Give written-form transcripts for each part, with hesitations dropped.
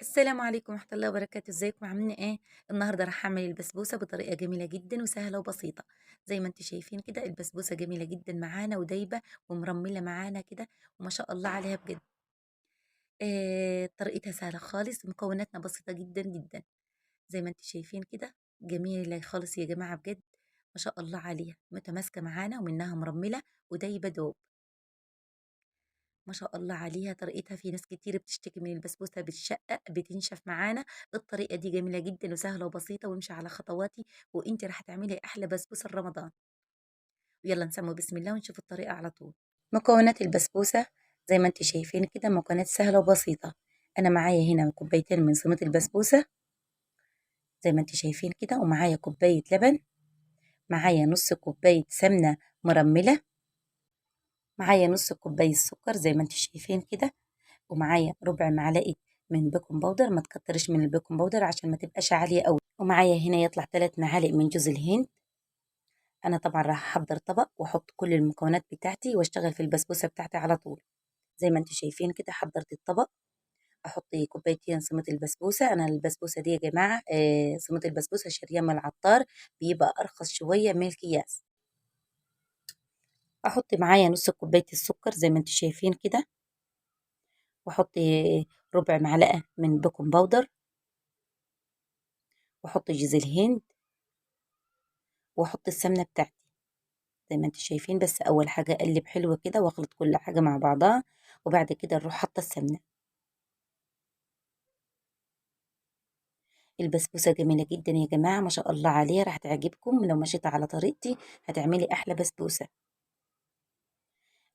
السلام عليكم ورحمة الله وبركاته، ازيكم عاملين ايه؟ النهارده راح اعمل البسبوسة بطريقة جميلة جدا وسهلة وبسيطة. زي ما انتم شايفين كده البسبوسة جميلة جدا معانا ودايبة ومرملة معانا كده، وما شاء الله عليها بجد. طريقتها سهلة خالص، مكوناتنا بسيطة جدا جدا. زي ما انتم شايفين كده جميلة خالص يا جماعة بجد. ما شاء الله عليها متماسكة معانا ومنها مرملة ودايبة دوب. ما شاء الله عليها طريقتها، في ناس كتير بتشتكي من البسبوسة بتشقق بتنشف معانا. الطريقة دي جميلة جدا وسهلة وبسيطة وامشي على خطواتي وانت رح تعملي احلى بسبوسة رمضان. ويلا نسمي بسم الله ونشوف الطريقة على طول. مكونات البسبوسة زي ما انت شايفين كده مكونات سهلة وبسيطة. انا معايا هنا كوبايتين من سميد البسبوسة زي ما انت شايفين كده، ومعايا كوباية لبن، معايا نص كوباية سمنة مرملة، معايا نص كوباية سكر زي ما انت شايفين كده، ومعايا ربع معلقة من بيكنج باودر، ما تكترش من البيكنج باودر عشان ما تبقاش عالية قوي، ومعايا هنا يطلع 3 معالق من جوز الهند. انا طبعا راح احضر طبق واحط كل المكونات بتاعتي واشتغل في البسبوسة بتاعتي على طول. زي ما انتم شايفين كده حضرت الطبق، احط كوبايتين سميد البسبوسة. انا البسبوسة دي يا جماعة سميد البسبوسة شارية من العطار، بيبقى ارخص شوية من الكياس. احط معايا نص كوباية السكر زي ما انتم شايفين كده، واحط ربع معلقة من بيكنج باودر، واحط جوز الهند، واحط السمنه بتاعتي زي ما انتم شايفين. بس اول حاجه اقلب حلو كده واخلط كل حاجه مع بعضها، وبعد كده نروح حاطه السمنه. البسبوسه جميله جدا يا جماعه، ما شاء الله عليها، راح تعجبكم لو مشيت على طريقتي هتعملي احلى بسبوسه.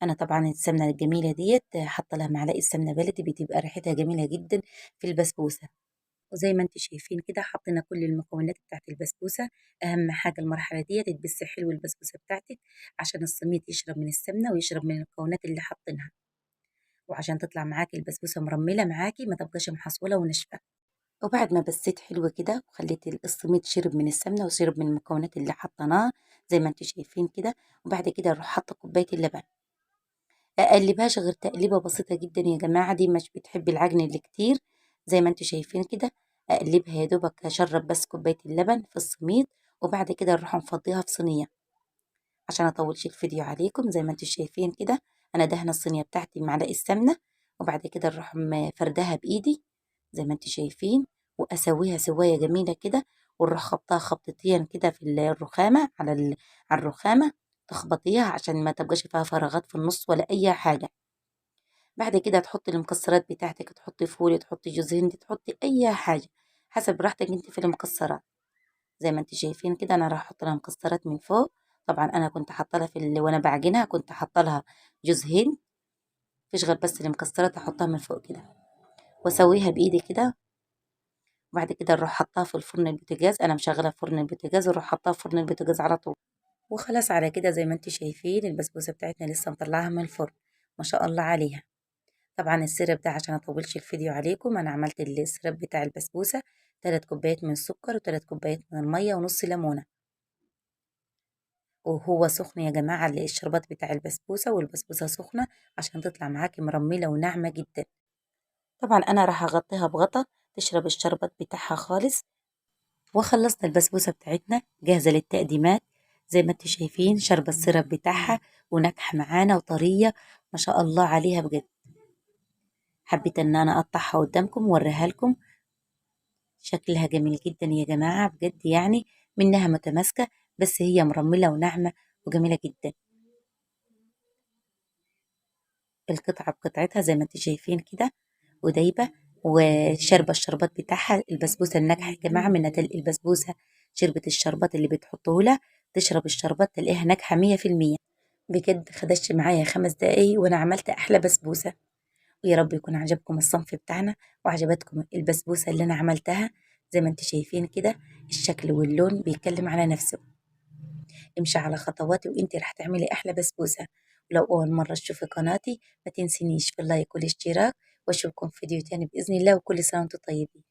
انا طبعا السمنه الجميله ديت حاطه لها معلقه سمنه بلدي، بتبقى ريحتها جميله جدا في البسبوسه. وزي ما انتم شايفين كده حطينا كل المكونات بتاعت البسبوسه. اهم حاجه المرحله ديت تبس حلو البسبوسه بتاعتك عشان السميد يشرب من السمنه ويشرب من المكونات اللي حاطينها، وعشان تطلع معاكي البسبوسة مرملة معاكي ما تبقاش محصولة وناشفة. وبعد ما بسيت حلو كده وخليت السميد شرب من السمنة وشرب من المكونات اللي حطيناها زي ما انتم شايفين كده، وبعد كده اروح حاطة كوباية اللبن. اقلبهاش غير تقليبة بسيطة جدا يا جماعة، دي مش بتحب العجن اللي كتير. زي ما انتم شايفين كده اقلبها يا دوبك اشرب بس كوباية اللبن في السميد، وبعد كده نروح نفضيها في صينية عشان اطولش الفيديو عليكم. زي ما انتم شايفين كده انا دهنه الصينيه بتاعتي بمعلقه سمنه، وبعد كده اروح فردها بايدي زي ما انتم شايفين، واسويها سوايه جميله كده، ونروح خبطها خبطتين كده في الرخامه على الرخامه، تخبطيها عشان ما تبقاش فيها فراغات في النص ولا اي حاجه. بعد كده تحطي المكسرات بتاعتك، تحطي فول، تحطي جوز هند، تحطي اي حاجه حسب راحتك انت في المكسرات. زي ما انت شايفين كده انا راح احط لها مكسرات من فوق. طبعا انا كنت حاطه لها وانا بعجنها كنت حاطه لها جوز هند، مفيش غير بس المكسرات احطها من فوق كده واسويها بايدي كده. وبعد كده نروح حطها في الفرن البوتاجاز، انا مشغله فرن البوتاجاز، واروح حطها في فرن البوتاجاز على طول. وخلاص على كده زي ما انت شايفين البسبوسه بتاعتنا لسه مطلعها من الفرن، ما شاء الله عليها. طبعا السيرب ده عشان اطولش الفيديو عليكم، انا عملت السيرب بتاع البسبوسه 3 كوبايات من السكر و3 كوبايات من الميه ونص ليمونه، وهو سخن يا جماعة الشربات بتاع البسبوسة، والبسبوسة سخنة عشان تطلع معاكي مرملة وناعمة جدا. طبعا أنا راح أغطيها بغطا تشرب الشربات بتاعها خالص. وخلصنا البسبوسة بتاعتنا جاهزة للتقديمات. زي ما انتم شايفين شرب السيرب بتاعها وناجحة معانا وطرية، ما شاء الله عليها بجد. حبيت ان انا اقطعها قدامكم ووريها لكم، شكلها جميل جدا يا جماعة بجد، يعني منها متماسكة بس هي مرملة وناعمة وجميلة جدا. القطعة بقطعتها زي ما انتم شايفين كده ودايبة وشاربة الشربات بتاعها. البسبوسة الناجحة يا جماعة من البسبوسة شربت الشربات اللي بتحطوه لها، تشرب الشربات تلاقيها ناجحة 100%. بجد خدش معايا 5 دقايق وأنا عملت أحلى بسبوسة. ويا رب يكون عجبكم الصنف بتاعنا وعجبتكم البسبوسة اللي أنا عملتها. زي ما انتم شايفين كده الشكل واللون بيتكلم على نفسه. امشي على خطواتي وانتي رح تعملي احلى بسبوسة. ولو اول مرة تشوفي قناتي ما تنسينيش في اللايك والاشتراك، واشوفكم في فيديو تاني باذن الله، وكل سنة وانتم طيبين.